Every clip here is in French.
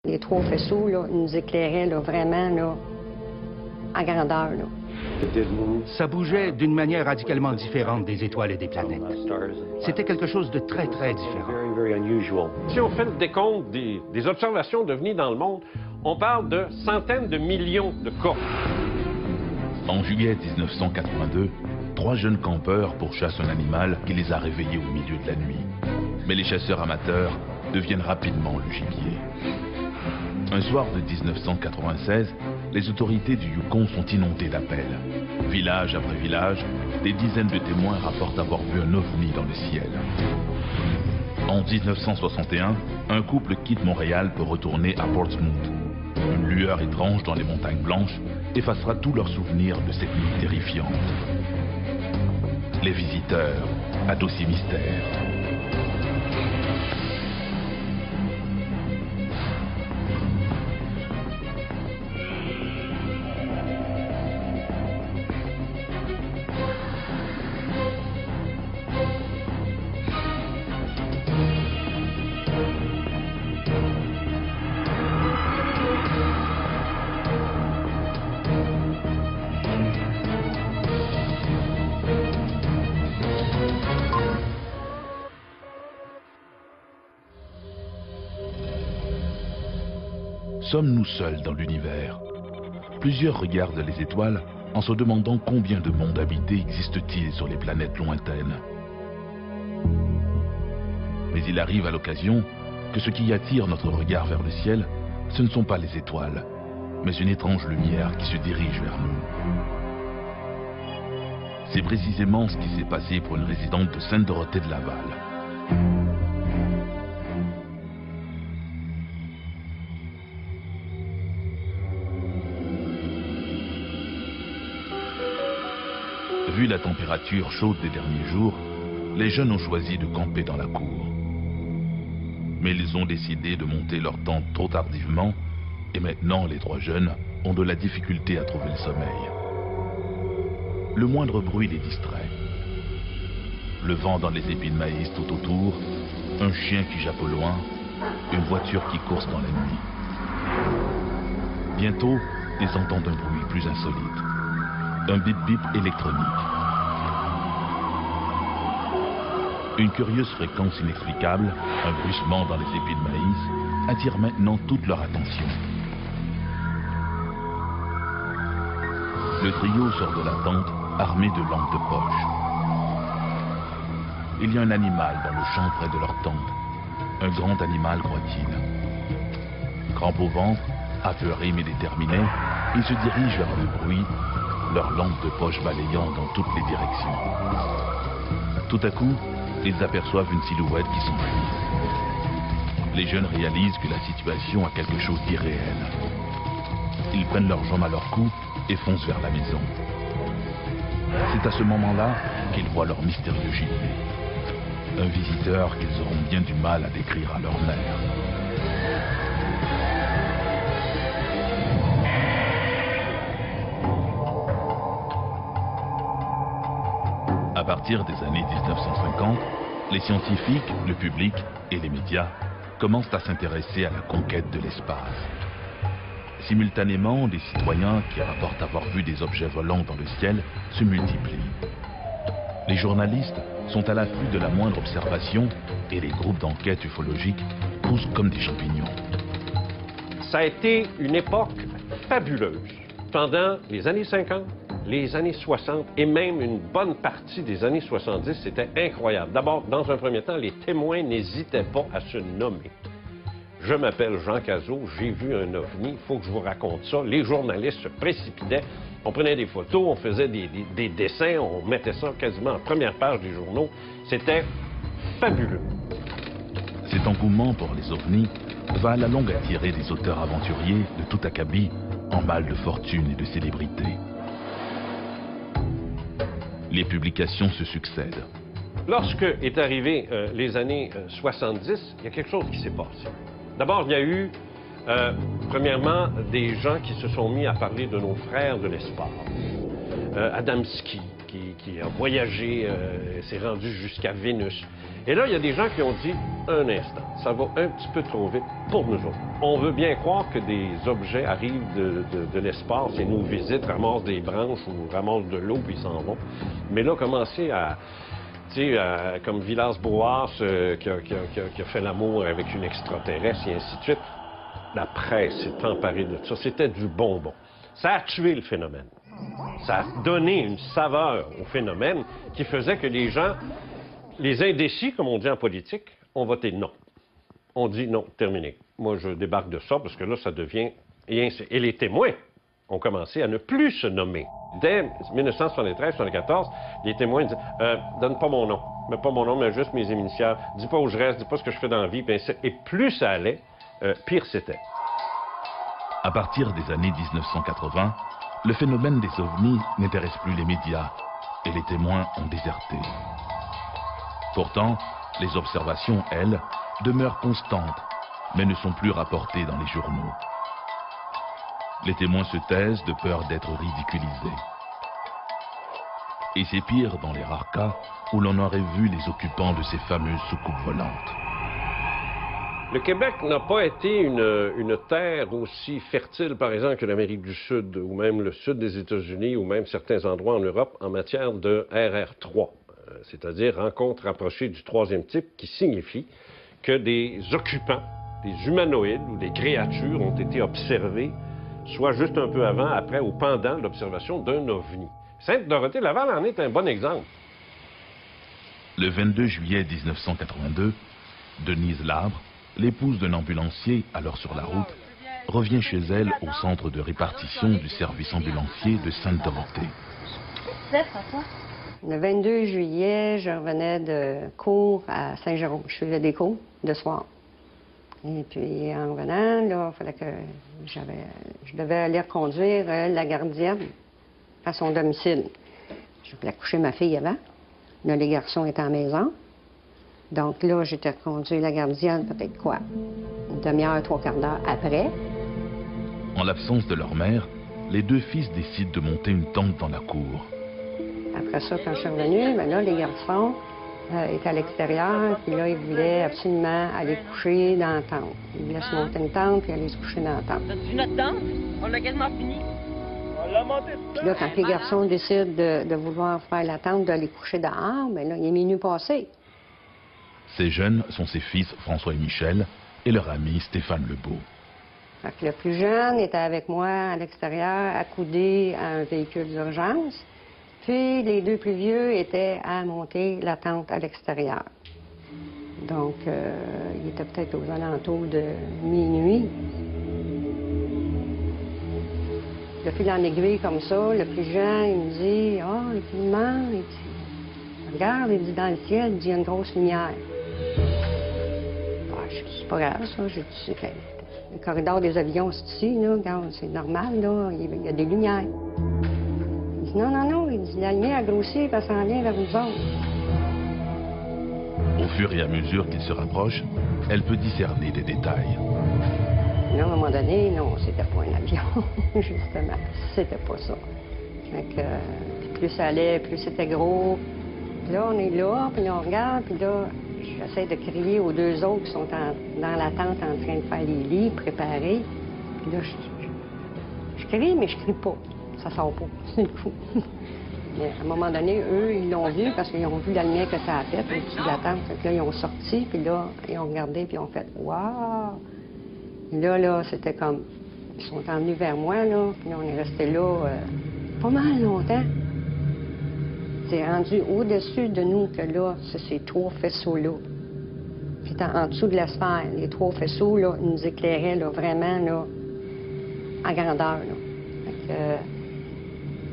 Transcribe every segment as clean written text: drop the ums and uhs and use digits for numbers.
Les trois faisceaux là, nous éclairaient là, vraiment là, en grandeur. Là. Ça bougeait d'une manière radicalement différente des étoiles et des planètes. C'était quelque chose de très, très différent. Si on fait le décompte des observations d'OVNI dans le monde, on parle de centaines de millions de cas. En juillet 1982, 3 jeunes campeurs pourchassent un animal qui les a réveillés au milieu de la nuit. Mais les chasseurs amateurs deviennent rapidement le gibier. Un soir de 1996, les autorités du Yukon sont inondées d'appels. Village après village, des dizaines de témoins rapportent avoir vu un ovni dans le ciel. En 1961, un couple quitte Montréal pour retourner à Portsmouth. Une lueur étrange dans les montagnes blanches effacera tous leurs souvenirs de cette nuit terrifiante. Les visiteurs, à dossier mystère. Sommes-nous seuls dans l'univers? Plusieurs regardent les étoiles en se demandant combien de mondes habités existe-t-il sur les planètes lointaines. Mais il arrive à l'occasion que ce qui attire notre regard vers le ciel, ce ne sont pas les étoiles, mais une étrange lumière qui se dirige vers nous. C'est précisément ce qui s'est passé pour une résidente de Sainte-Dorothée de Laval. Vu la température chaude des derniers jours, les jeunes ont choisi de camper dans la cour. Mais ils ont décidé de monter leur tente trop tardivement et maintenant les 3 jeunes ont de la difficulté à trouver le sommeil. Le moindre bruit les distrait. Le vent dans les épis de maïs tout autour, un chien qui jappe au loin, une voiture qui course dans la nuit. Bientôt, ils entendent un bruit plus insolite. Un bip-bip électronique. Une curieuse fréquence inexplicable, un bruissement dans les épis de maïs, attire maintenant toute leur attention. Le trio sort de la tente armé de lampes de poche. Il y a un animal dans le champ près de leur tente. Un grand animal, croit-il. Crampe au ventre, apeuré mais déterminé, ils se dirigent vers le bruit, leurs lampes de poche balayant dans toutes les directions. Tout à coup, ils aperçoivent une silhouette qui s'enfuit. Les jeunes réalisent que la situation a quelque chose d'irréel. Ils prennent leurs jambes à leur cou et foncent vers la maison. C'est à ce moment-là qu'ils voient leur mystérieux gibier. Un visiteur qu'ils auront bien du mal à décrire à leur mère. À partir des années 1950, les scientifiques, le public et les médias commencent à s'intéresser à la conquête de l'espace. Simultanément, les citoyens qui rapportent avoir vu des objets volants dans le ciel se multiplient. Les journalistes sont à l'affût de la moindre observation et les groupes d'enquête ufologiques poussent comme des champignons. Ça a été une époque fabuleuse. Pendant les années 50, les années 60 et même une bonne partie des années 70, c'était incroyable. D'abord, dans un premier temps, les témoins n'hésitaient pas à se nommer. Je m'appelle Jean Cazot, j'ai vu un ovni, il faut que je vous raconte ça. Les journalistes se précipitaient, on prenait des photos, on faisait des dessins, on mettait ça quasiment en première page des journaux. C'était fabuleux. Cet engouement pour les ovnis va à la longue attirer des auteurs aventuriers de tout acabit en mal de fortune et de célébrité. Les publications se succèdent. Lorsque est arrivé les années 70, il y a quelque chose qui s'est passé. D'abord, il y a eu, premièrement, des gens qui se sont mis à parler de nos frères de l'espace. Adamski, qui a voyagé, s'est rendu jusqu'à Vénus. Et là, il y a des gens qui ont dit, un instant, ça va un petit peu trop vite pour nous autres. On veut bien croire que des objets arrivent de l'espace et nous visitent, ramassent des branches ou ramassent de l'eau, puis ils s'en vont. Mais là, commencer à... Tu sais, comme Villas-Boas qui a fait l'amour avec une extraterrestre et ainsi de suite. La presse s'est emparée de ça. C'était du bonbon. Ça a tué le phénomène. Ça a donné une saveur au phénomène qui faisait que les gens, les indécis, comme on dit en politique, ont voté non. On dit non, terminé. Moi, je débarque de ça parce que là, ça devient... Et les témoins ont commencé à ne plus se nommer. Dès 1973-1974, les témoins disaient donne pas mon nom. Mets pas mon nom, mais juste mes initiales. Dis pas où je reste, dis pas ce que je fais dans la vie. Et plus ça allait, pire c'était. À partir des années 1980, le phénomène des ovnis n'intéresse plus les médias et les témoins ont déserté. Pourtant, les observations, elles, demeurent constantes, mais ne sont plus rapportées dans les journaux. Les témoins se taisent de peur d'être ridiculisés. Et c'est pire dans les rares cas où l'on aurait vu les occupants de ces fameuses soucoupes volantes. Le Québec n'a pas été une terre aussi fertile, par exemple, que l'Amérique du Sud, ou même le sud des États-Unis, ou même certains endroits en Europe, en matière de RR3, c'est-à-dire rencontre rapprochée du troisième type, qui signifie que des occupants, des humanoïdes ou des créatures ont été observés, soit juste un peu avant, après ou pendant l'observation d'un ovni. Sainte-Dorothée-Laval en est un bon exemple. Le 22 juillet 1982, Denise Labre, l'épouse d'un ambulancier, alors sur la route, revient chez elle au centre de répartition du service ambulancier de Sainte-Dorothée. Le 22 juillet, je revenais de cours à Saint-Jérôme. Je faisais des cours de soir. Et puis, en revenant, là, il fallait que je devais aller reconduire la gardienne à son domicile. Je voulais coucher ma fille avant. Là, les garçons étaient à la maison. Donc là, j'étais reconduire la gardienne, peut-être quoi, une demi-heure, trois quarts d'heure après. En l'absence de leur mère, les deux fils décident de monter une tente dans la cour. Après ça, quand je suis revenue, bien là, les garçons étaient à l'extérieur, puis là, ils voulaient absolument aller coucher dans la tente. Ils voulaient se monter une tente, puis aller se coucher dans la tente. T'as-tu notre tente? On l'a quasiment fini. On l'a monté. Puis là, quand les garçons décident de vouloir faire la tente, d'aller coucher dehors, bien là, il est minuit passé. Ces jeunes sont ses fils François et Michel et leur ami Stéphane Lebeau. Fait que le plus jeune était avec moi à l'extérieur, accoudé à un véhicule d'urgence. Puis les deux plus vieux étaient à monter la tente à l'extérieur. Donc, il était peut-être aux alentours de minuit. De fil en aiguille comme ça, le plus jeune, il me dit « Ah, le filament, il dit, regarde, il dit dans le ciel, il dit, il y a une grosse lumière. » Je dis, c'est pas grave, ça. Je dis, le corridor des avions, c'est ici, là. Regarde, c'est normal, là. Il y a des lumières. Il dit, non, non, non. Il dit, la lumière a grossi, elle s'en vient vers nous autres. Au fur et à mesure qu'il se rapproche, elle peut discerner des détails. Là, à un moment donné, non, c'était pas un avion, justement. C'était pas ça. Fait que, plus ça allait, plus c'était gros. Puis là, on est là, puis là, on regarde, puis là, j'essaie de crier aux deux autres qui sont dans la tente en train de faire les lits, préparés. Puis là, je crie, mais je crie pas. Ça sort pas. C'est le coup. Mais à un moment donné, eux, ils l'ont vu parce qu'ils ont vu la lumière que ça a fait au-dessus de la tente. Fait que là, ils ont sorti, puis là, ils ont regardé, puis ils ont fait « Wow! » Là, c'était comme... Ils sont venus vers moi, là, puis là, on est resté là pas mal longtemps. C'est rendu au-dessus de nous que là, c'est ces trois faisceaux-là. Puis en dessous de la sphère, les trois faisceaux, là, ils nous éclairaient, là, vraiment, là, en grandeur, là. Fait que,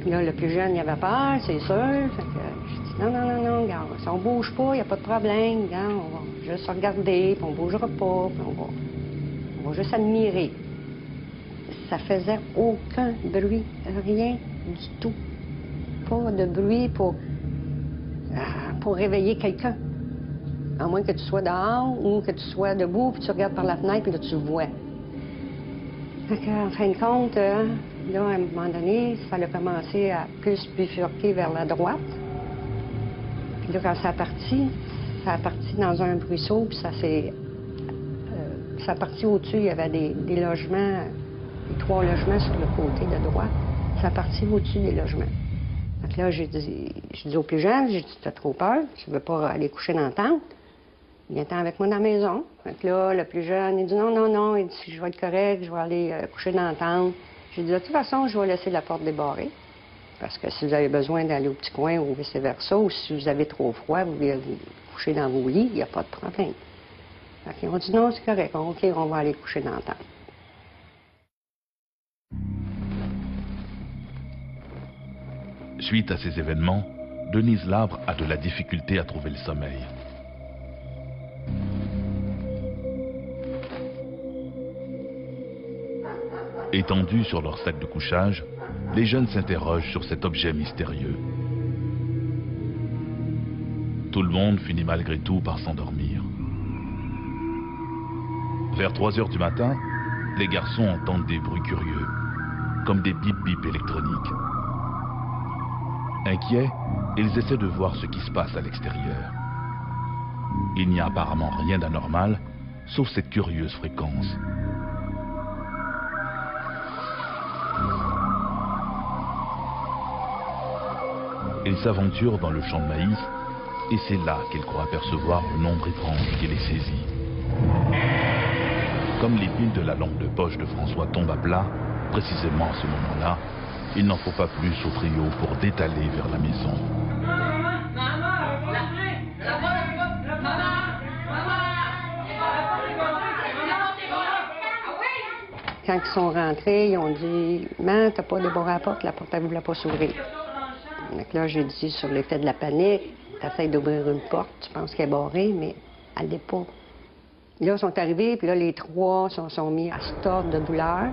puis là, le plus jeune, il avait peur, c'est sûr. Fait que je dis, non, non, non, non, regarde, si on bouge pas, il n'y a pas de problème, regarde, on va juste regarder, puis on bougera pas, puis on va juste admirer. Ça faisait aucun bruit, rien du tout. Pas de bruit pour réveiller quelqu'un. À moins que tu sois dehors ou que tu sois debout, puis tu regardes par la fenêtre, puis là, tu le vois. Fait qu'en fin de compte, Là, à un moment donné, ça a commencé à plus bifurquer vers la droite. Puis là, quand ça a parti dans un ruisseau, puis ça a parti au-dessus, il y avait des logements, 3 logements sur le côté de droite. Ça a parti au-dessus des logements. Donc là, j'ai dit aux plus jeunes, j'ai dit, t'as trop peur, tu veux pas aller coucher dans la tente? Viens-t'en avec moi dans la maison. Donc là, le plus jeune, il dit, non, non, non, il dit, je vais être correct, je vais aller coucher dans la tente. J'ai dit, de toute façon, je vais laisser la porte débarrée. Parce que si vous avez besoin d'aller au petit coin ou vice-versa, ou si vous avez trop froid, vous voulez vous coucher dans vos lits, il n'y a pas de problème. Donc, ils ont dit, non, c'est correct, OK, on va aller coucher dans la tente. Suite à ces événements, Denise Labre a de la difficulté à trouver le sommeil. Étendus sur leur sac de couchage, les jeunes s'interrogent sur cet objet mystérieux. Tout le monde finit malgré tout par s'endormir. Vers 3 heures du matin, les garçons entendent des bruits curieux, comme des bip-bip électroniques. Inquiets, ils essaient de voir ce qui se passe à l'extérieur. Il n'y a apparemment rien d'anormal, sauf cette curieuse fréquence. Ils s'aventurent dans le champ de maïs, et c'est là qu'ils croient apercevoir le nombre étrange qui les saisit. Comme les piles de la lampe de poche de François tombent à plat, précisément à ce moment-là, il n'en faut pas plus au trio pour détaler vers la maison. Quand ils sont rentrés, ils ont dit « Maman, t'as pas débarré la porte elle ne voulait pas s'ouvrir. » Donc là, j'ai dit, sur l'effet de la panique, t'essayes d'ouvrir une porte, tu penses qu'elle est barrée, mais elle n'est pas. Là, ils sont arrivés, puis là, les 3 se sont mis à se tordre de douleur.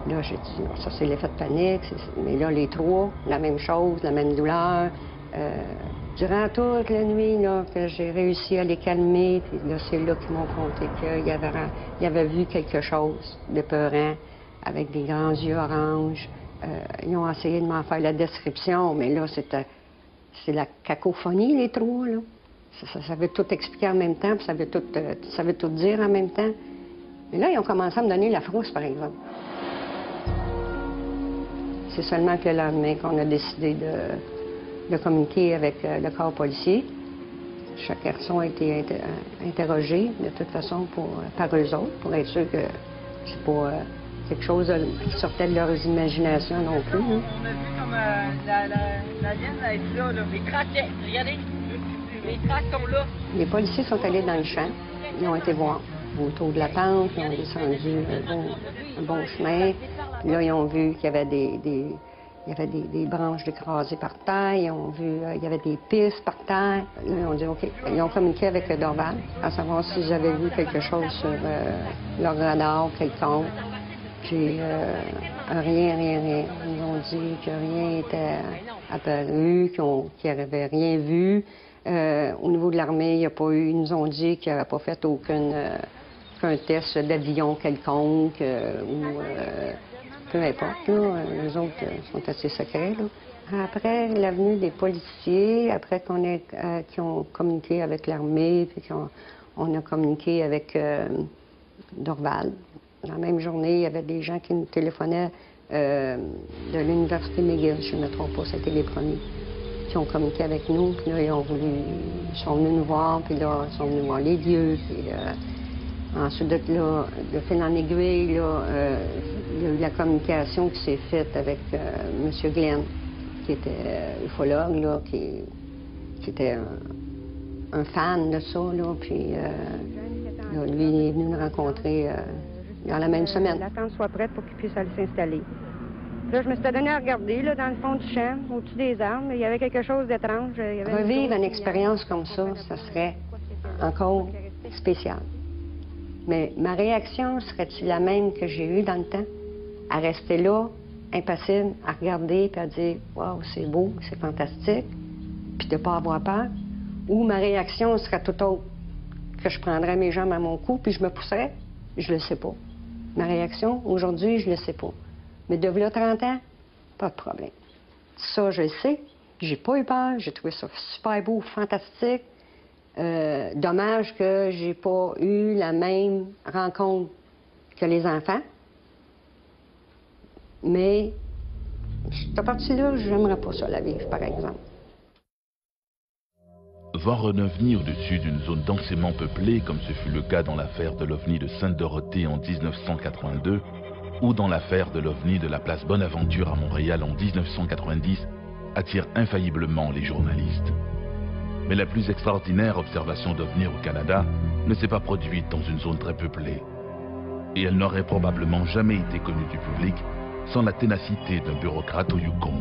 Là, j'ai dit, non, ça, c'est l'effet de panique. Mais là, les 3, la même chose, la même douleur. Durant toute la nuit, là, que j'ai réussi à les calmer, puis là, c'est là qu'ils m'ont conté qu'ils avaient vu quelque chose de peurant, avec des grands yeux oranges. Ils ont essayé de m'en faire la description, mais là, c'est la cacophonie, les 3, là. Ça veut tout expliquer en même temps, puis ça veut tout dire en même temps. Mais là, ils ont commencé à me donner la frousse, par exemple. C'est seulement que le lendemain qu'on a décidé de communiquer avec le corps policier. Chaque garçon a été interrogé, de toute façon, par eux autres, pour être sûr que c'est pas quelque chose qui sortait de leurs imaginations non plus. Hein. On a vu comme la ligne être là, les traces, regardez, les traces sont là. Les policiers sont allés dans le champ, ils ont été voir autour de la tente, ils ont descendu un bon chemin. Puis là, ils ont vu qu'il y avait des branches écrasées par terre, ils ont vu il y avait des pistes par terre. Là, ils ont dit OK. Ils ont communiqué avec le Dorval, à savoir s'ils avaient vu quelque chose sur leur radar quelconque. Puis rien. Ils ont dit que rien n'était apparu, qu'ils n'avaient rien vu. Au niveau de l'armée, il n'y a pas eu. Ils nous ont dit qu'ils n'avaient pas fait aucun test d'avion quelconque ou peu importe. Là, les autres sont assez secrets. Là. Après l'avenue des policiers, après qu'ils ont communiqué avec l'armée, puis qu'on a communiqué avec Dorval. Dans la même journée, il y avait des gens qui nous téléphonaient de l'Université McGill, je ne me trompe pas, c'était les premiers, qui ont communiqué avec nous. Puis là, ils sont venus nous voir, puis là, ils sont venus voir les lieux. Puis ensuite, là, de fil en aiguille, là, il y a eu la communication qui s'est faite avec M. Glenn, qui était ufologue, là, qui était un fan de ça, là, puis là, lui, il est venu nous rencontrer dans la même semaine. La tente soit prête pour qu'il puisse aller s'installer. Là, je me suis donné à regarder, là, dans le fond du champ, au-dessus des arbres, il y avait quelque chose d'étrange. Revivre une expérience comme ça serait encore spécial. Mais ma réaction serait-il la même que j'ai eue dans le temps? À rester là, impassible, à regarder, puis à dire « Wow, c'est beau, c'est fantastique », puis de ne pas avoir peur? Ou ma réaction serait tout autre, que je prendrais mes jambes à mon cou, puis je me pousserais? Je le sais pas. Ma réaction, aujourd'hui, je le sais pas. Mais de là 30 ans, pas de problème. Ça, je le sais. J'ai pas eu peur. J'ai trouvé ça super beau, fantastique. Dommage que j'ai pas eu la même rencontre que les enfants. Mais cette partie-là, j'aimerais pas ça la vivre, par exemple. Voir un ovni au-dessus d'une zone densément peuplée, comme ce fut le cas dans l'affaire de l'ovni de Sainte-Dorothée en 1982, ou dans l'affaire de l'ovni de la place Bonaventure à Montréal en 1990, attire infailliblement les journalistes. Mais la plus extraordinaire observation d'ovni au Canada ne s'est pas produite dans une zone très peuplée. Et elle n'aurait probablement jamais été connue du public sans la ténacité d'un bureaucrate au Yukon.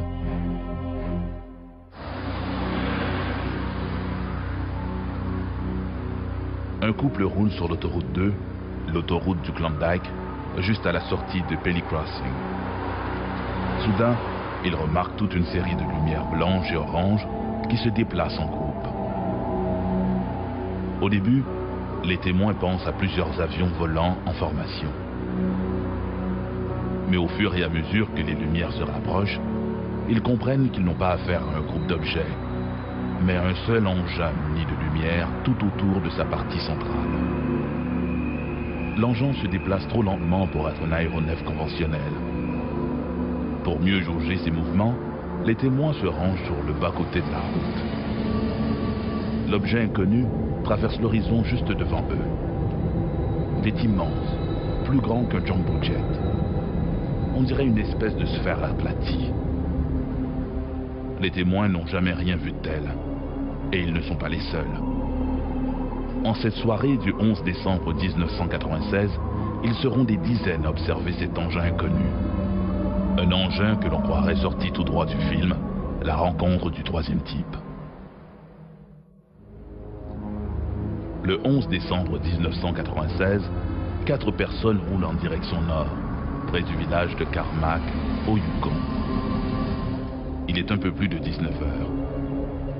Un couple roule sur l'autoroute 2, l'autoroute du Klondike, juste à la sortie de Pelly Crossing. Soudain, ils remarquent toute une série de lumières blanches et oranges qui se déplacent en groupe. Au début, les témoins pensent à plusieurs avions volants en formation. Mais au fur et à mesure que les lumières se rapprochent, ils comprennent qu'ils n'ont pas affaire à un groupe d'objets, mais à un seul engin muni de lumière tout autour de sa partie centrale. L'engin se déplace trop lentement pour être un aéronef conventionnel. Pour mieux jauger ses mouvements, les témoins se rangent sur le bas-côté de la route. L'objet inconnu traverse l'horizon juste devant eux. Il est immense, plus grand qu'un jumbo jet. On dirait une espèce de sphère aplatie. Les témoins n'ont jamais rien vu de tel, et ils ne sont pas les seuls. En cette soirée du 11 décembre 1996, ils seront des dizaines à observer cet engin inconnu. Un engin que l'on croirait sorti tout droit du film, La rencontre du troisième type. Le 11 décembre 1996, 4 personnes roulent en direction nord, près du village de Carmack, au Yukon. Il est un peu plus de 19 heures.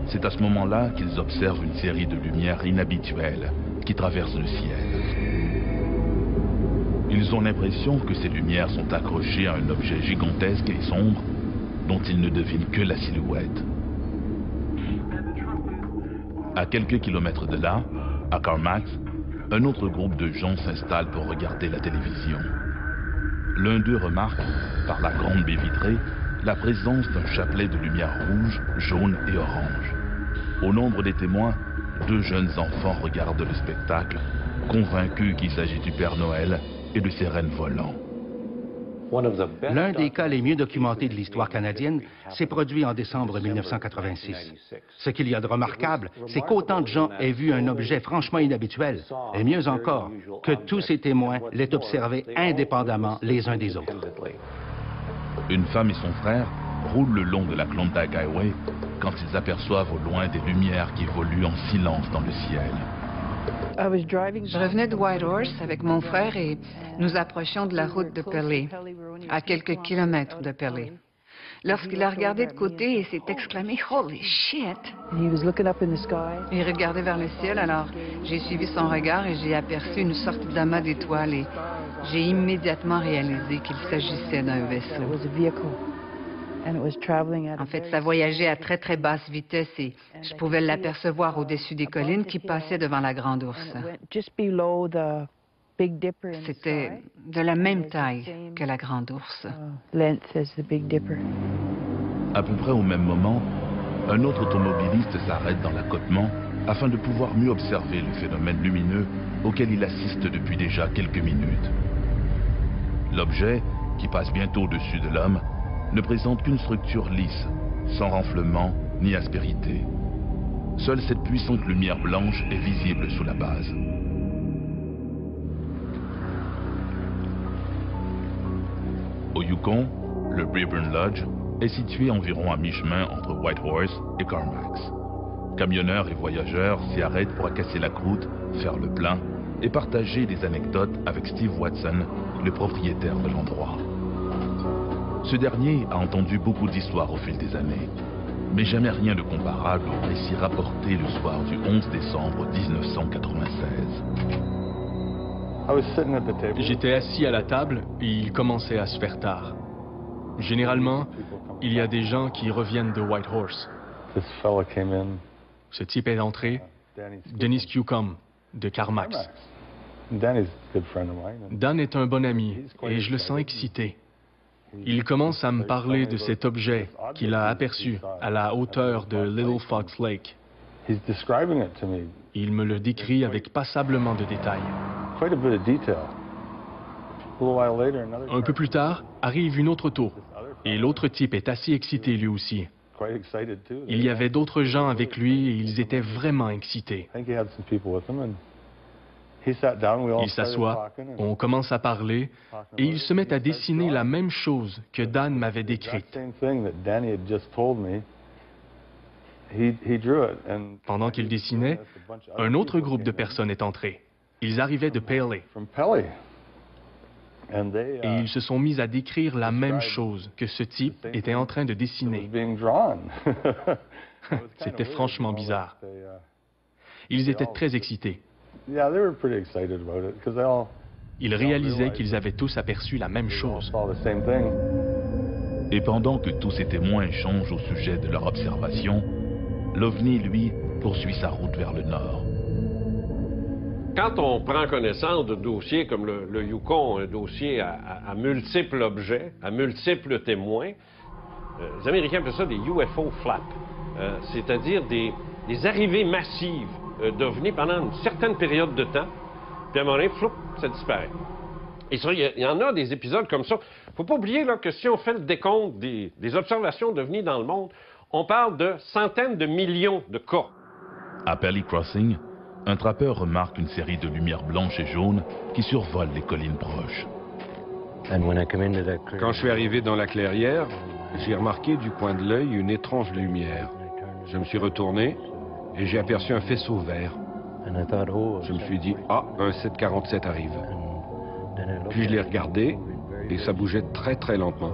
C'est à ce moment-là qu'ils observent une série de lumières inhabituelles qui traversent le ciel. Ils ont l'impression que ces lumières sont accrochées à un objet gigantesque et sombre dont ils ne devinent que la silhouette. À quelques kilomètres de là, à Carmack, un autre groupe de gens s'installe pour regarder la télévision. L'un d'eux remarque, par la grande baie vitrée, la présence d'un chapelet de lumière rouge, jaune et orange. Au nombre des témoins, 2 jeunes enfants regardent le spectacle, convaincus qu'il s'agit du Père Noël et de ses rennes volants. L'un des cas les mieux documentés de l'histoire canadienne s'est produit en décembre 1986. Ce qu'il y a de remarquable, c'est qu'autant de gens aient vu un objet franchement inhabituel, et mieux encore, que tous ces témoins l'aient observé indépendamment les uns des autres. Une femme et son frère roulent le long de la Klondike Highway quand ils aperçoivent au loin des lumières qui évoluent en silence dans le ciel. Je revenais de Whitehorse avec mon frère et nous approchions de la route de Pelly, à quelques kilomètres de Pelly. Lorsqu'il a regardé de côté et s'est exclamé « Holy shit !» Il regardait vers le ciel, alors j'ai suivi son regard et j'ai aperçu une sorte d'amas d'étoiles et j'ai immédiatement réalisé qu'il s'agissait d'un vaisseau. En fait, ça voyageait à très très basse vitesse et je pouvais l'apercevoir au-dessus des collines qui passaient devant la Grande Ourse. C'était de la même taille que la Grande Ourse. À peu près au même moment, un autre automobiliste s'arrête dans l'accotement afin de pouvoir mieux observer le phénomène lumineux auquel il assiste depuis déjà quelques minutes. L'objet, qui passe bientôt au-dessus de l'homme, ne présente qu'une structure lisse, sans renflement ni aspérité. Seule cette puissante lumière blanche est visible sous la base. Au Yukon, le Braeburn Lodge est situé environ à mi-chemin entre Whitehorse et Carmack. Camionneurs et voyageurs s'y arrêtent pour casser la croûte, faire le plein et partager des anecdotes avec Steve Watson, le propriétaire de l'endroit. Ce dernier a entendu beaucoup d'histoires au fil des années, mais jamais rien de comparable au récit rapporté le soir du 11 décembre 1996. J'étais assis à la table et il commençait à se faire tard. Généralement, il y a des gens qui reviennent de Whitehorse. Ce type est entré, Dennis Newcomb, de Carmax. Dan est un bon ami et je le sens excité. Il commence à me parler de cet objet qu'il a aperçu à la hauteur de Little Fox Lake. Il me le décrit avec passablement de détails. Un peu plus tard, arrive une autre auto, et l'autre type est assez excité lui aussi. Il y avait d'autres gens avec lui et ils étaient vraiment excités. Il s'assoit, on commence à parler, et il se met à dessiner la même chose que Dan m'avait décrite. Pendant qu'il dessinait, un autre groupe de personnes est entré. Ils arrivaient de Paley. Et ils se sont mis à décrire la même chose que ce type était en train de dessiner. C'était franchement bizarre. Ils étaient très excités. Ils réalisaient qu'ils avaient tous aperçu la même chose. Et pendant que tous ces témoins échangent au sujet de leur observation, l'OVNI, lui, poursuit sa route vers le nord. Quand on prend connaissance de dossiers comme le Yukon, un dossier à multiples objets, à multiples témoins, les Américains appellent ça des UFO flaps, c'est-à-dire des arrivées massives d'OVNI pendant une certaine période de temps, puis à un moment donné, floup, ça disparaît. Et ça, il y en a des épisodes comme ça. Il ne faut pas oublier là, que si on fait le décompte des observations d'OVNI dans le monde, on parle de centaines de millions de cas. À Pelly Crossing, un trappeur remarque une série de lumières blanches et jaunes qui survolent les collines proches. Quand je suis arrivé dans la clairière, j'ai remarqué du coin de l'œil une étrange lumière. Je me suis retourné et j'ai aperçu un faisceau vert. Je me suis dit, ah, un 747 arrive. Puis je l'ai regardé et ça bougeait très très lentement.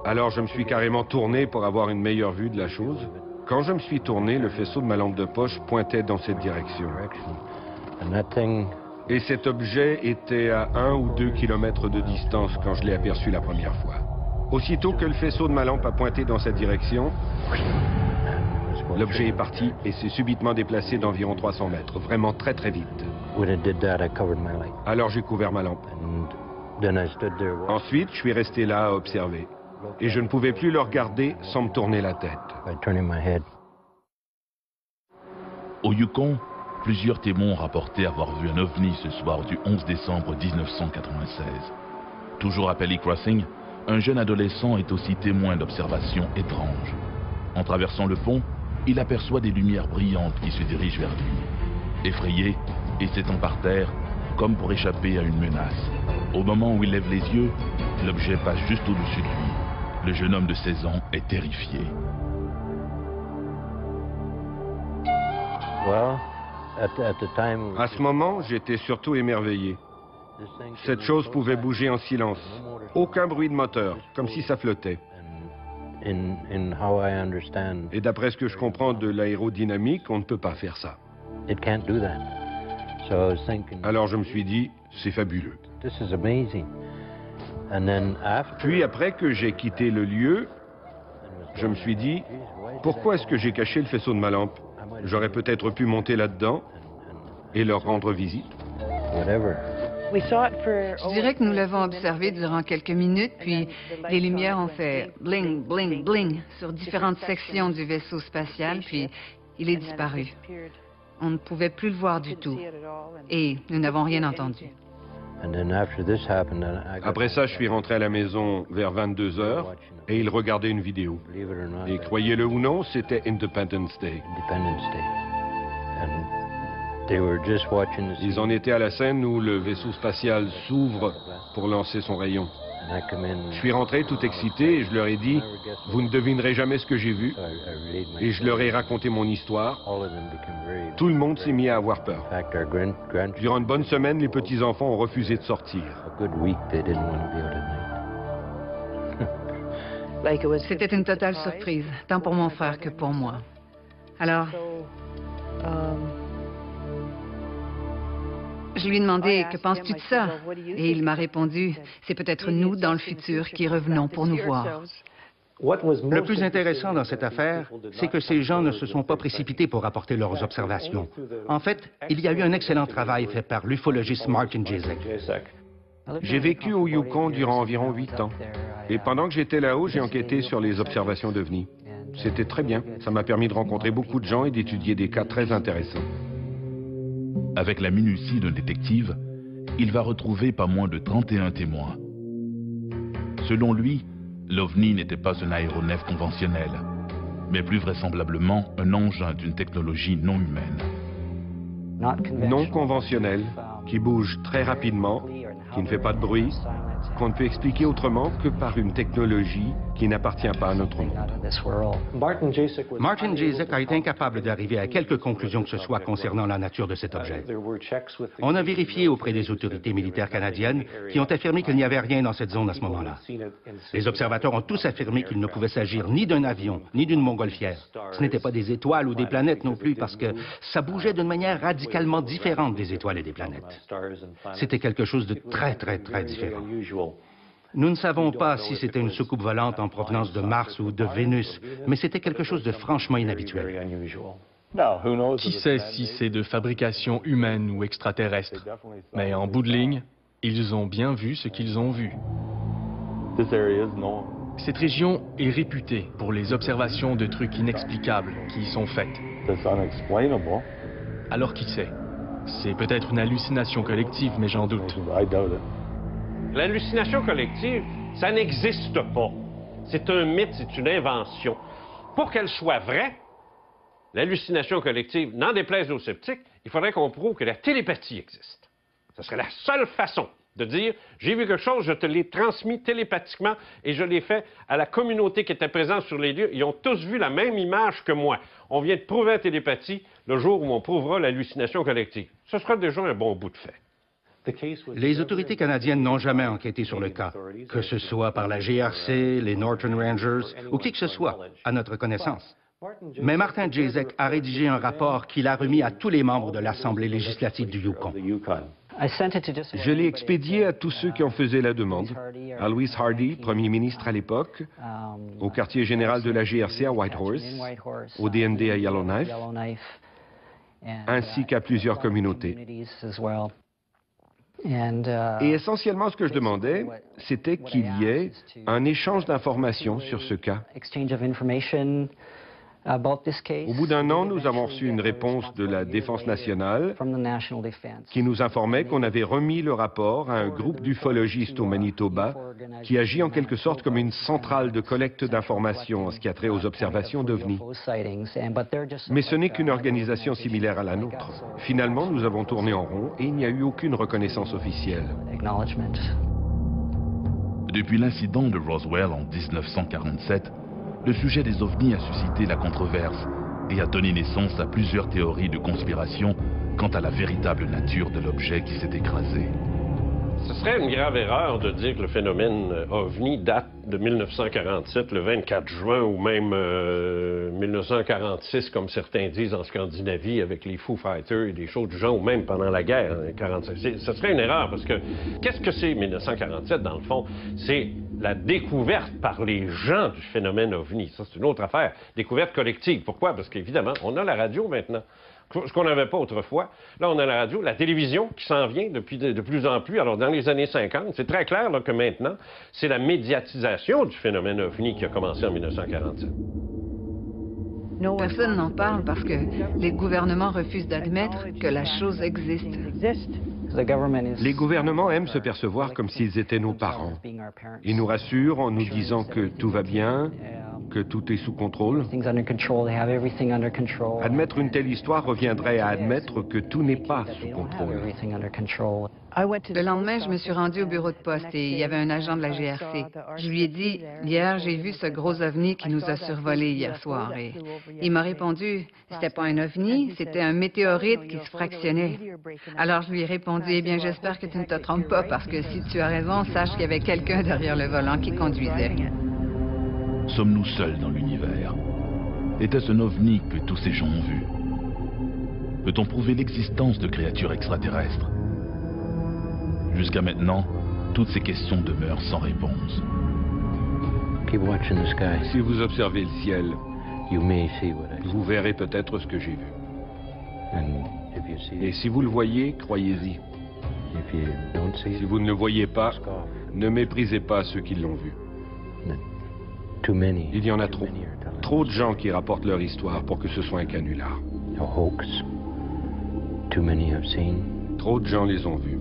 Alors je me suis carrément tourné pour avoir une meilleure vue de la chose. Quand je me suis tourné, le faisceau de ma lampe de poche pointait dans cette direction. Et cet objet était à 1 ou 2 kilomètres de distance quand je l'ai aperçu la première fois. Aussitôt que le faisceau de ma lampe a pointé dans cette direction, l'objet est parti et s'est subitement déplacé d'environ 300 mètres, vraiment très très vite. Alors j'ai couvert ma lampe. Ensuite, je suis resté là à observer. Et je ne pouvais plus le regarder sans me tourner la tête. Au Yukon, plusieurs témoins ont rapporté avoir vu un ovni ce soir du 11 décembre 1996. Toujours à Pelly Crossing, un jeune adolescent est aussi témoin d'observations étranges. En traversant le pont, il aperçoit des lumières brillantes qui se dirigent vers lui. Effrayé et s'étend par terre, comme pour échapper à une menace. Au moment où il lève les yeux, l'objet passe juste au-dessus de lui. Le jeune homme de 16 ans est terrifié. À ce moment, j'étais surtout émerveillé. Cette chose pouvait bouger en silence. Aucun bruit de moteur, comme si ça flottait. Et d'après ce que je comprends de l'aérodynamique, on ne peut pas faire ça. Alors je me suis dit, c'est fabuleux. Puis après que j'ai quitté le lieu, je me suis dit, pourquoi est-ce que j'ai caché le faisceau de ma lampe? J'aurais peut-être pu monter là-dedans et leur rendre visite. Je dirais que nous l'avons observé durant quelques minutes, puis les lumières ont fait bling, bling, bling sur différentes sections du vaisseau spatial, puis il est disparu. On ne pouvait plus le voir du tout, et nous n'avons rien entendu. Après ça, je suis rentré à la maison vers 22 h et ils regardaient une vidéo. Et croyez-le ou non, c'était Independence Day. Ils en étaient à la scène où le vaisseau spatial s'ouvre pour lancer son rayon. Je suis rentré tout excité et je leur ai dit, vous ne devinerez jamais ce que j'ai vu. Et je leur ai raconté mon histoire. Tout le monde s'est mis à avoir peur. Durant une bonne semaine, les petits-enfants ont refusé de sortir. C'était une totale surprise, tant pour mon frère que pour moi. Alors, Je lui ai demandé « Que penses-tu de ça ?» Et il m'a répondu « C'est peut-être nous, dans le futur, qui revenons pour nous voir. » Le plus intéressant dans cette affaire, c'est que ces gens ne se sont pas précipités pour rapporter leurs observations. En fait, il y a eu un excellent travail fait par l'ufologiste Martin Jezik. J'ai vécu au Yukon durant environ 8 ans. Et pendant que j'étais là-haut, j'ai enquêté sur les observations d'OVNI. C'était très bien. Ça m'a permis de rencontrer beaucoup de gens et d'étudier des cas très intéressants. Avec la minutie d'un détective, il va retrouver pas moins de 31 témoins. Selon lui, l'OVNI n'était pas un aéronef conventionnel, mais plus vraisemblablement un engin d'une technologie non humaine. Non conventionnel, qui bouge très rapidement, qui ne fait pas de bruit, qu'on ne peut expliquer autrement que par une technologie qui n'appartient pas à notre monde. Martin Jezik a été incapable d'arriver à quelque conclusion que ce soit concernant la nature de cet objet. On a vérifié auprès des autorités militaires canadiennes qui ont affirmé qu'il n'y avait rien dans cette zone à ce moment-là. Les observateurs ont tous affirmé qu'il ne pouvait s'agir ni d'un avion, ni d'une montgolfière. Ce n'était pas des étoiles ou des planètes non plus, parce que ça bougeait d'une manière radicalement différente des étoiles et des planètes. C'était quelque chose de très, très, très différent. Nous ne savons pas si c'était une soucoupe volante en provenance de Mars ou de Vénus, mais c'était quelque chose de franchement inhabituel. Qui sait si c'est de fabrication humaine ou extraterrestre? Mais en bout de ligne, ils ont bien vu ce qu'ils ont vu. Cette région est réputée pour les observations de trucs inexplicables qui y sont faites. Alors qui sait? C'est peut-être une hallucination collective, mais j'en doute. L'hallucination collective, ça n'existe pas. C'est un mythe, c'est une invention. Pour qu'elle soit vraie, l'hallucination collective, n'en déplaise aux sceptiques, il faudrait qu'on prouve que la télépathie existe. Ce serait la seule façon de dire « J'ai vu quelque chose, je te l'ai transmis télépathiquement et je l'ai fait à la communauté qui était présente sur les lieux. Ils ont tous vu la même image que moi. On vient de prouver la télépathie le jour où on prouvera l'hallucination collective. » Ce sera déjà un bon bout de fait. Les autorités canadiennes n'ont jamais enquêté sur le cas, que ce soit par la GRC, les Northern Rangers ou qui que ce soit, à notre connaissance. Mais Martin Jezik a rédigé un rapport qu'il a remis à tous les membres de l'Assemblée législative du Yukon. Je l'ai expédié à tous ceux qui en faisaient la demande, à Louis Hardy, premier ministre à l'époque, au quartier général de la GRC à Whitehorse, au DND à Yellowknife, ainsi qu'à plusieurs communautés. Et essentiellement, ce que je demandais, c'était qu'il y ait un échange d'informations sur ce cas. Au bout d'un an, nous avons reçu une réponse de la Défense nationale qui nous informait qu'on avait remis le rapport à un groupe d'ufologistes au Manitoba qui agit en quelque sorte comme une centrale de collecte d'informations en ce qui a trait aux observations d'OVNI. Mais ce n'est qu'une organisation similaire à la nôtre. Finalement, nous avons tourné en rond et il n'y a eu aucune reconnaissance officielle. Depuis l'incident de Roswell en 1947, le sujet des ovnis a suscité la controverse et a donné naissance à plusieurs théories de conspiration quant à la véritable nature de l'objet qui s'est écrasé. Ce serait une grave erreur de dire que le phénomène OVNI date de 1947, le 24 juin, ou même 1946, comme certains disent en Scandinavie, avec les Foo Fighters et des choses du genre, ou même pendant la guerre, 1945. Ce serait une erreur, parce que qu'est-ce que c'est 1947, dans le fond? C'est la découverte par les gens du phénomène OVNI. Ça, c'est une autre affaire. Découverte collective. Pourquoi? Parce qu'évidemment, on a la radio maintenant. Ce qu'on n'avait pas autrefois. Là, on a la radio, la télévision qui s'en vient de plus en plus. Alors, dans les années 50, c'est très clair là, que maintenant, c'est la médiatisation du phénomène OVNI qui a commencé en 1947. Personne n'en parle parce que les gouvernements refusent d'admettre que la chose existe. Les gouvernements aiment se percevoir comme s'ils étaient nos parents. Ils nous rassurent en nous disant que tout va bien, que tout est sous contrôle. Admettre une telle histoire reviendrait à admettre que tout n'est pas sous contrôle. Le lendemain, je me suis rendue au bureau de poste et il y avait un agent de la GRC. Je lui ai dit, hier, j'ai vu ce gros ovni qui nous a survolé hier soir. Et il m'a répondu, c'était pas un ovni, c'était un météorite qui se fractionnait. Alors je lui ai répondu, eh bien, j'espère que tu ne te trompes pas parce que si tu as raison, sache qu'il y avait quelqu'un derrière le volant qui conduisait. Sommes-nous seuls dans l'univers? Était-ce un ovni que tous ces gens ont vu? Peut-on prouver l'existence de créatures extraterrestres? Jusqu'à maintenant, toutes ces questions demeurent sans réponse. Si vous observez le ciel, vous verrez peut-être ce que j'ai vu. Et si vous le voyez, croyez-y. Si vous ne le voyez pas, ne méprisez pas ceux qui l'ont vu. Il y en a trop. Trop de gens qui rapportent leur histoire pour que ce soit un canular. Trop de gens les ont vus.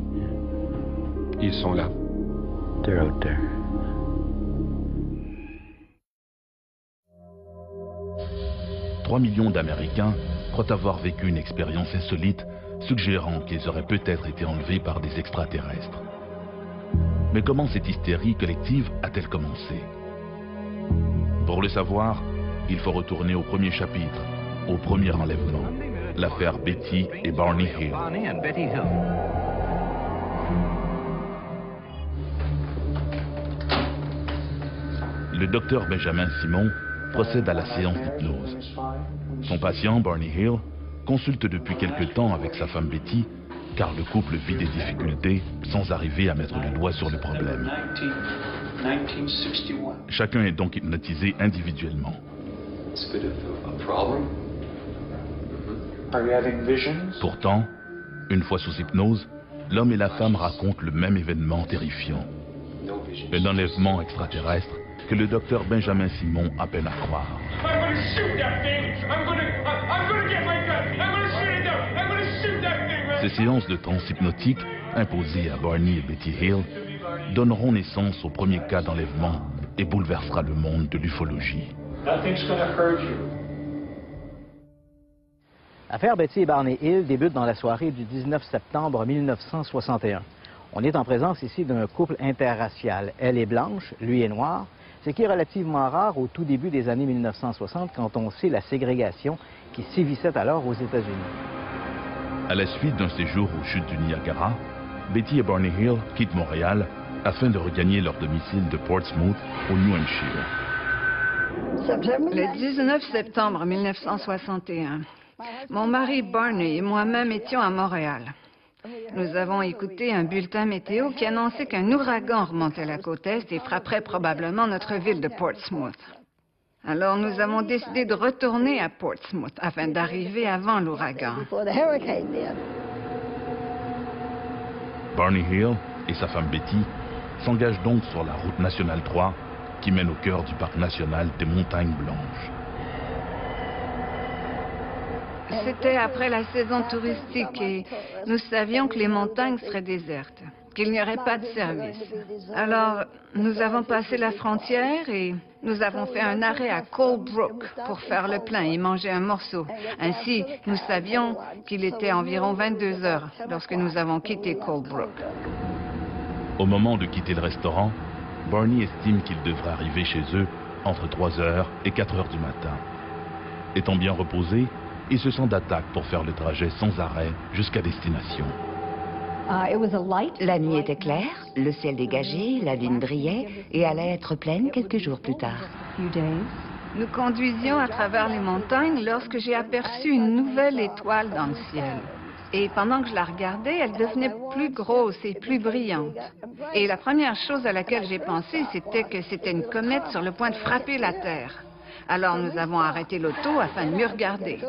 Ils sont là. 3 millions d'Américains croient avoir vécu une expérience insolite, suggérant qu'ils auraient peut-être été enlevés par des extraterrestres. Mais comment cette hystérie collective a-t-elle commencé? Pour le savoir, il faut retourner au premier chapitre, au premier enlèvement, l'affaire Betty et Barney Hill. Le docteur Benjamin Simon procède à la séance d'hypnose. Son patient, Barney Hill, consulte depuis quelque temps avec sa femme Betty, car le couple vit des difficultés sans arriver à mettre le doigt sur le problème. Chacun est donc hypnotisé individuellement. Pourtant, une fois sous hypnose, l'homme et la femme racontent le même événement terrifiant. Un enlèvement extraterrestre que le docteur Benjamin Simon a peine à croire. Ces séances de transe hypnotique, imposées à Barney et Betty Hill, donneront naissance au premier cas d'enlèvement et bouleversera le monde de l'ufologie. L'affaire Betty et Barney Hill débute dans la soirée du 19 septembre 1961. On est en présence ici d'un couple interracial. Elle est blanche, lui est noir, ce qui est relativement rare au tout début des années 1960 quand on sait la ségrégation qui sévissait alors aux États-Unis. À la suite d'un séjour aux chutes du Niagara, Betty et Barney Hill quittent Montréal afin de regagner leur domicile de Portsmouth au New Hampshire. Le 19 septembre 1961, mon mari Barney et moi-même étions à Montréal. Nous avons écouté un bulletin météo qui annonçait qu'un ouragan remontait la côte est et frapperait probablement notre ville de Portsmouth. Alors nous avons décidé de retourner à Portsmouth afin d'arriver avant l'ouragan. Barney Hill et sa femme Betty s'engagent donc sur la route nationale 3 qui mène au cœur du parc national des Montagnes Blanches. C'était après la saison touristique et nous savions que les montagnes seraient désertes, qu'il n'y aurait pas de service. Alors, nous avons passé la frontière et nous avons fait un arrêt à Colebrook pour faire le plein et manger un morceau. Ainsi, nous savions qu'il était environ 22 heures lorsque nous avons quitté Colebrook. Au moment de quitter le restaurant, Barney estime qu'il devrait arriver chez eux entre 3 heures et 4 heures du matin. Étant bien reposé, il se sent d'attaque pour faire le trajet sans arrêt jusqu'à destination. La nuit était claire, le ciel dégagé, la lune brillait et allait être pleine quelques jours plus tard. Nous conduisions à travers les montagnes lorsque j'ai aperçu une nouvelle étoile dans le ciel. Et pendant que je la regardais, elle devenait plus grosse et plus brillante. Et la première chose à laquelle j'ai pensé, c'était que c'était une comète sur le point de frapper la Terre. Alors nous avons arrêté l'auto afin de mieux regarder.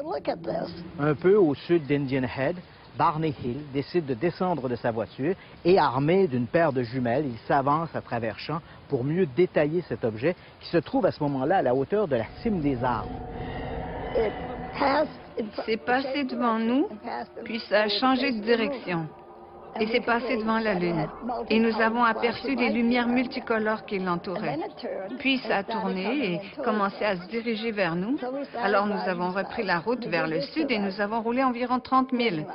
Un peu au sud d'Indian Head, Barney Hill décide de descendre de sa voiture et, armé d'une paire de jumelles, il s'avance à travers champs pour mieux détailler cet objet qui se trouve à ce moment-là à la hauteur de la cime des arbres. C'est passé devant nous, puis ça a changé de direction. Et c'est passé devant la Lune. Et nous avons aperçu des lumières multicolores qui l'entouraient. Puis ça a tourné et commencé à se diriger vers nous. Alors nous avons repris la route vers le sud et nous avons roulé environ 30 000.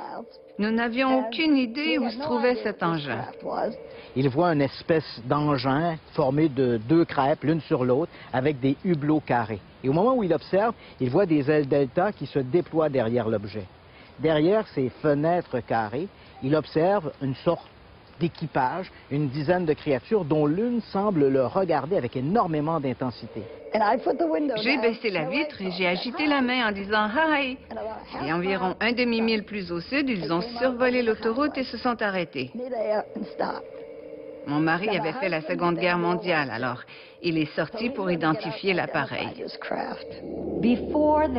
Nous n'avions aucune idée où se trouvait cet engin. Il voit une espèce d'engin formé de 2 crêpes, l'une sur l'autre, avec des hublots carrés. Et au moment où il observe, il voit des ailes delta qui se déploient derrière l'objet. Derrière ces fenêtres carrées, il observe une sorte d'équipage, une dizaine de créatures dont l'une semble le regarder avec énormément d'intensité. J'ai baissé la vitre et j'ai agité la main en disant « Hi ». Et environ un demi-mille plus au sud, ils ont survolé l'autoroute et se sont arrêtés. Mon mari avait fait la Seconde Guerre mondiale, alors il est sorti pour identifier l'appareil.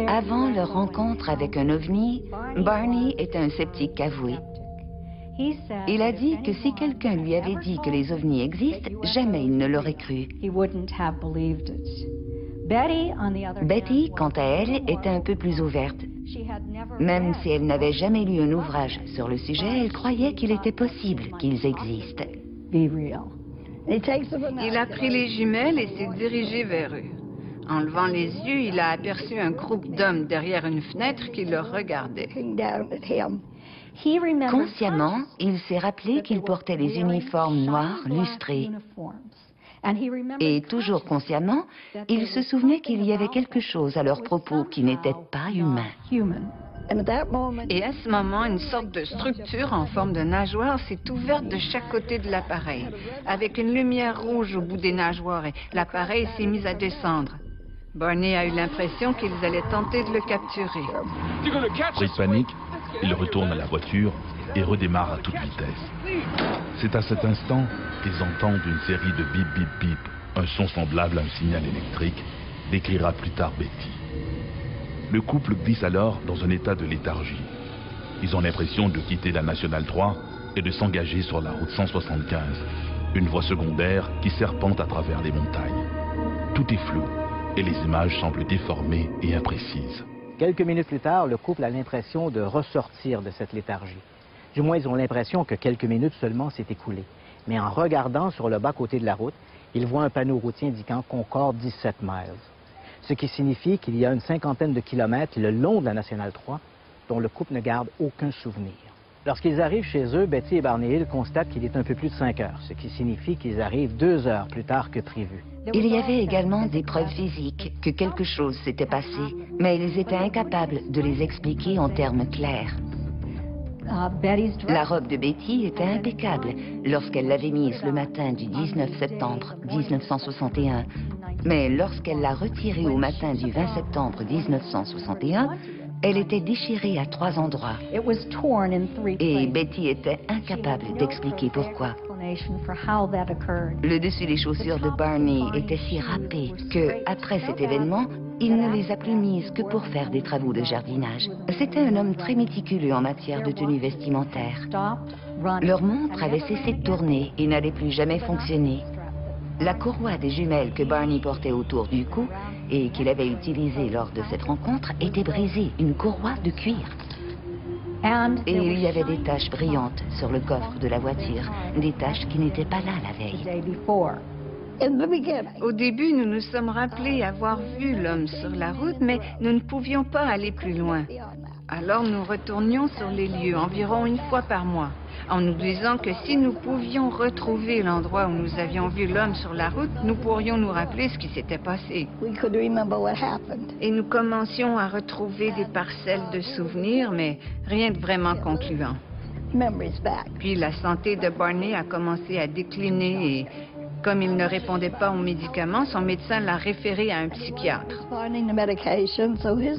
Avant leur rencontre avec un ovni, Barney était un sceptique avoué. Il a dit que si quelqu'un lui avait dit que les ovnis existent, jamais il ne l'aurait cru. Betty, quant à elle, était un peu plus ouverte. Même si elle n'avait jamais lu un ouvrage sur le sujet, elle croyait qu'il était possible qu'ils existent. Il a pris les jumelles et s'est dirigé vers eux. En levant les yeux, il a aperçu un groupe d'hommes derrière une fenêtre qui le regardait. Consciemment, il s'est rappelé qu'il portait des uniformes noirs lustrés. Et toujours consciemment, il se souvenait qu'il y avait quelque chose à leur propos qui n'était pas humain. Et à ce moment, une sorte de structure en forme de nageoire s'est ouverte de chaque côté de l'appareil, avec une lumière rouge au bout des nageoires, et l'appareil s'est mis à descendre. Barney a eu l'impression qu'ils allaient tenter de le capturer. Pris de panique, il retourne à la voiture et redémarre à toute vitesse. C'est à cet instant qu'ils entendent une série de bip bip bip, un son semblable à un signal électrique, décrira plus tard Betty. Le couple glisse alors dans un état de léthargie. Ils ont l'impression de quitter la Nationale 3 et de s'engager sur la route 175, une voie secondaire qui serpente à travers les montagnes. Tout est flou et les images semblent déformées et imprécises. Quelques minutes plus tard, le couple a l'impression de ressortir de cette léthargie. Du moins, ils ont l'impression que quelques minutes seulement s'est écoulé. Mais en regardant sur le bas-côté de la route, ils voient un panneau routier indiquant Concorde 17 miles. Ce qui signifie qu'il y a une cinquantaine de kilomètres le long de la Nationale 3 dont le couple ne garde aucun souvenir. Lorsqu'ils arrivent chez eux, Betty et Barney Hill constatent qu'il est un peu plus de 5 heures, ce qui signifie qu'ils arrivent 2 heures plus tard que prévu. Il y avait également des preuves physiques que quelque chose s'était passé, mais ils étaient incapables de les expliquer en termes clairs. La robe de Betty était impeccable lorsqu'elle l'avait mise le matin du 19 septembre 1961, mais lorsqu'elle l'a retirée au matin du 20 septembre 1961, elle était déchirée à 3 endroits. Et Betty était incapable d'expliquer pourquoi. Le dessus des chaussures de Barney était si râpé que, après cet événement, il ne les a plus mises que pour faire des travaux de jardinage. C'était un homme très méticuleux en matière de tenue vestimentaire. Leur montre avait cessé de tourner et n'allait plus jamais fonctionner. La courroie des jumelles que Barney portait autour du cou et qu'il avait utilisée lors de cette rencontre était brisée, une courroie de cuir. Et il y avait des taches brillantes sur le coffre de la voiture, des taches qui n'étaient pas là la veille. Au début, nous nous sommes rappelés avoir vu l'homme sur la route, mais nous ne pouvions pas aller plus loin. Alors nous retournions sur les lieux environ une fois par mois, en nous disant que si nous pouvions retrouver l'endroit où nous avions vu l'homme sur la route, nous pourrions nous rappeler ce qui s'était passé. Et nous commencions à retrouver des parcelles de souvenirs, mais rien de vraiment concluant. Puis la santé de Barney a commencé à décliner et, comme il ne répondait pas aux médicaments, son médecin l'a référé à un psychiatre.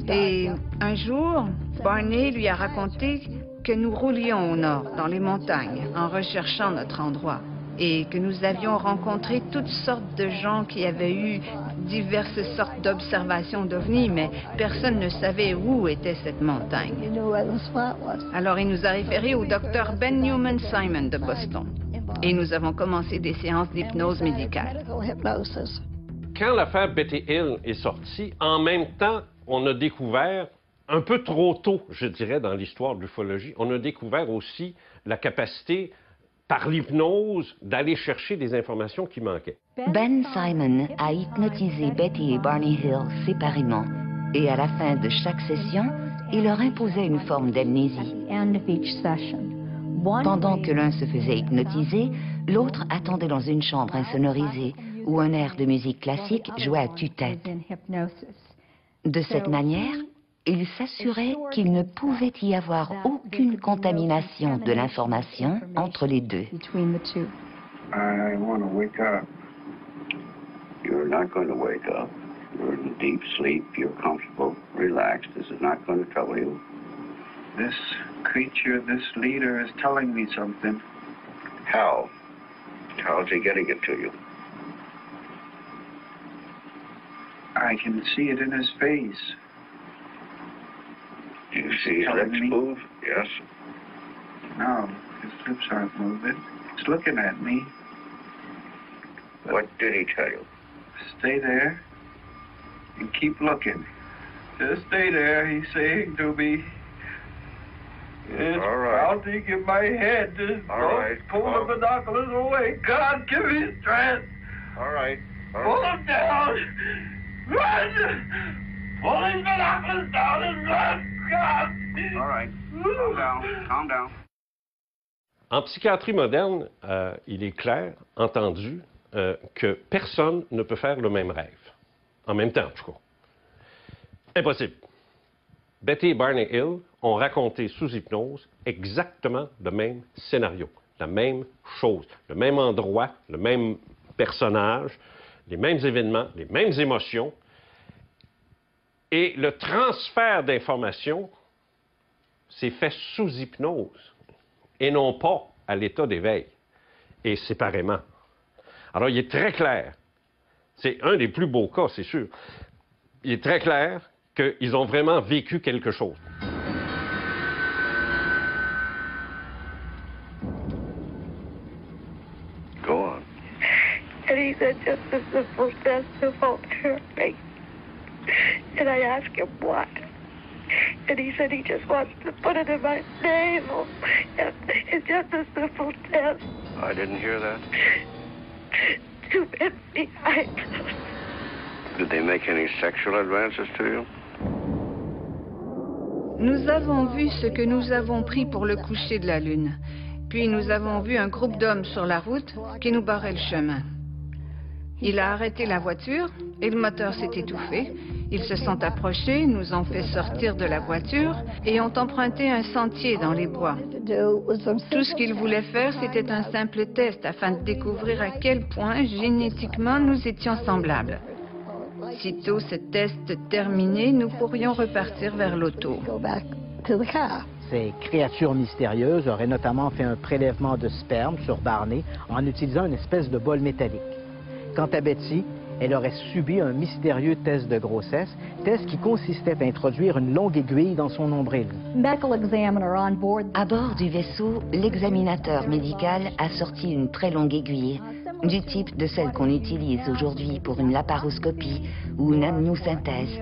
Et un jour, Barney lui a raconté que nous roulions au nord, dans les montagnes, en recherchant notre endroit, et que nous avions rencontré toutes sortes de gens qui avaient eu diverses sortes d'observations d'ovnis, mais personne ne savait où était cette montagne. Alors il nous a référé au docteur Ben Newman Simon de Boston. Et nous avons commencé des séances d'hypnose médicale. Quand l'affaire Betty Hill est sortie, en même temps, on a découvert, un peu trop tôt, je dirais, dans l'histoire de l'ufologie, on a découvert aussi la capacité, par l'hypnose, d'aller chercher des informations qui manquaient. Ben Simon a hypnotisé Betty et Barney Hill séparément. Et à la fin de chaque session, il leur imposait une forme d'amnésie. Pendant que l'un se faisait hypnotiser, l'autre attendait dans une chambre insonorisée où un air de musique classique jouait à tue-tête. De cette manière, il s'assurait qu'il ne pouvait y avoir aucune contamination de l'information entre les deux. I want to wake up. You're not going to wake up. You're in deep sleep. You're comfortable, relaxed. This is not going to trouble you. This creature, this leader is telling me something. How? How's he getting it to you? I can see it in his face. Do you see his lips move? Yes. No, his lips aren't moving. He's looking at me. What did he tell you? Stay there and keep looking. Just stay there, he's saying to me. It's pounding in my head. Just pull the binoculars away. God, give me strength. All right. Pull them down. Run! Pull these binoculars down and run. God! All right. Calm down. Calm down. En psychiatrie moderne, il est clair, entendu, que personne ne peut faire le même rêve. En même temps, en tout cas. Impossible. Betty et Barney Hill ont raconté sous hypnose exactement le même scénario, la même chose, le même endroit, le même personnage, les mêmes événements, les mêmes émotions. Et le transfert d'informations s'est fait sous hypnose et non pas à l'état d'éveil, et séparément. Alors, il est très clair, c'est un des plus beaux cas, c'est sûr, il est très clair qu'ils ont vraiment vécu quelque chose. Go on. And he said, just a simple test to hold her face. And I asked him why. And he said he just wants to put it in my navel. It's just a simple test. I didn't hear that. To empty eyes. Did they make any sexual advances to you? Nous avons vu ce que nous avons pris pour le coucher de la Lune. Puis nous avons vu un groupe d'hommes sur la route qui nous barrait le chemin. Il a arrêté la voiture et le moteur s'est étouffé. Ils se sont approchés, nous ont fait sortir de la voiture et ont emprunté un sentier dans les bois. Tout ce qu'ils voulaient faire, c'était un simple test afin de découvrir à quel point génétiquement nous étions semblables. Sitôt ce test terminé, nous pourrions repartir vers l'auto. Ces créatures mystérieuses auraient notamment fait un prélèvement de sperme sur Barney en utilisant une espèce de bol métallique. Quant à Betty, elle aurait subi un mystérieux test de grossesse, test qui consistait à introduire une longue aiguille dans son nombril. À bord du vaisseau, l'examinateur médical a sorti une très longue aiguille, du type de celle qu'on utilise aujourd'hui pour une laparoscopie ou une amniosynthèse.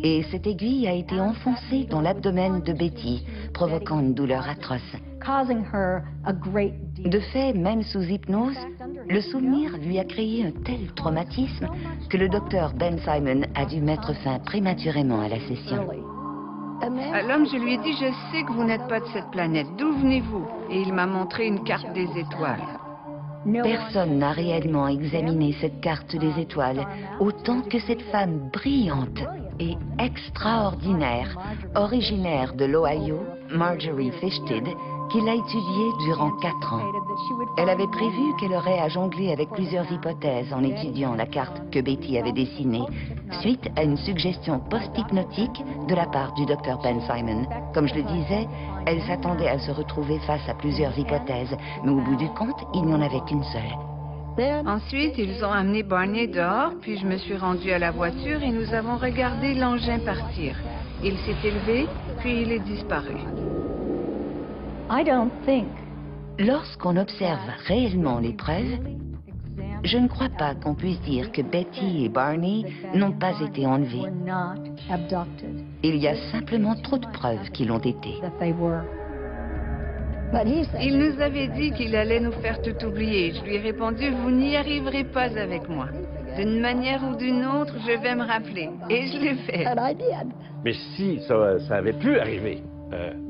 Et cette aiguille a été enfoncée dans l'abdomen de Betty, provoquant une douleur atroce. De fait, même sous hypnose, le souvenir lui a créé un tel traumatisme que le docteur Ben Simon a dû mettre fin prématurément à la session. À l'homme, je lui ai dit, je sais que vous n'êtes pas de cette planète, d'où venez-vous? Et il m'a montré une carte des étoiles. Personne n'a réellement examiné cette carte des étoiles autant que cette femme brillante et extraordinaire, originaire de l'Ohio, Marjorie Fishted, qui l'a étudiée durant 4 ans. Elle avait prévu qu'elle aurait à jongler avec plusieurs hypothèses en étudiant la carte que Betty avait dessinée, suite à une suggestion post-hypnotique de la part du Dr Ben Simon. Comme je le disais, elle s'attendait à se retrouver face à plusieurs hypothèses, mais au bout du compte, il n'y en avait qu'une seule. Ensuite, ils ont amené Barney dehors, puis je me suis rendue à la voiture et nous avons regardé l'engin partir. Il s'est élevé, puis il est disparu. Lorsqu'on observe réellement les preuves, je ne crois pas qu'on puisse dire que Betty et Barney n'ont pas été enlevés. Il y a simplement trop de preuves qu'ils l'ont été. Il nous avait dit qu'il allait nous faire tout oublier. Je lui ai répondu, vous n'y arriverez pas avec moi. D'une manière ou d'une autre, je vais me rappeler. Et je l'ai fait. Mais si ça avait pu arriver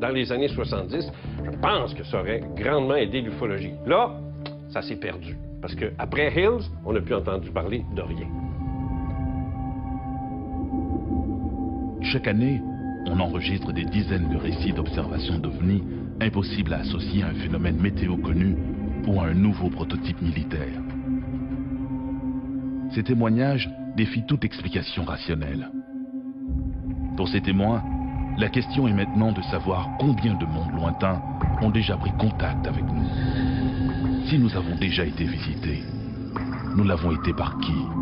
dans les années 70, je pense que ça aurait grandement aidé l'ufologie. Là, ça s'est perdu. Parce qu'après Hills, on n'a plus entendu parler de rien. Chaque année, on enregistre des dizaines de récits d'observations d'OVNI impossibles à associer à un phénomène météo connu ou à un nouveau prototype militaire. Ces témoignages défient toute explication rationnelle. Pour ces témoins, la question est maintenant de savoir combien de mondes lointains ont déjà pris contact avec nous. Si nous avons déjà été visités, nous l'avons été par qui ?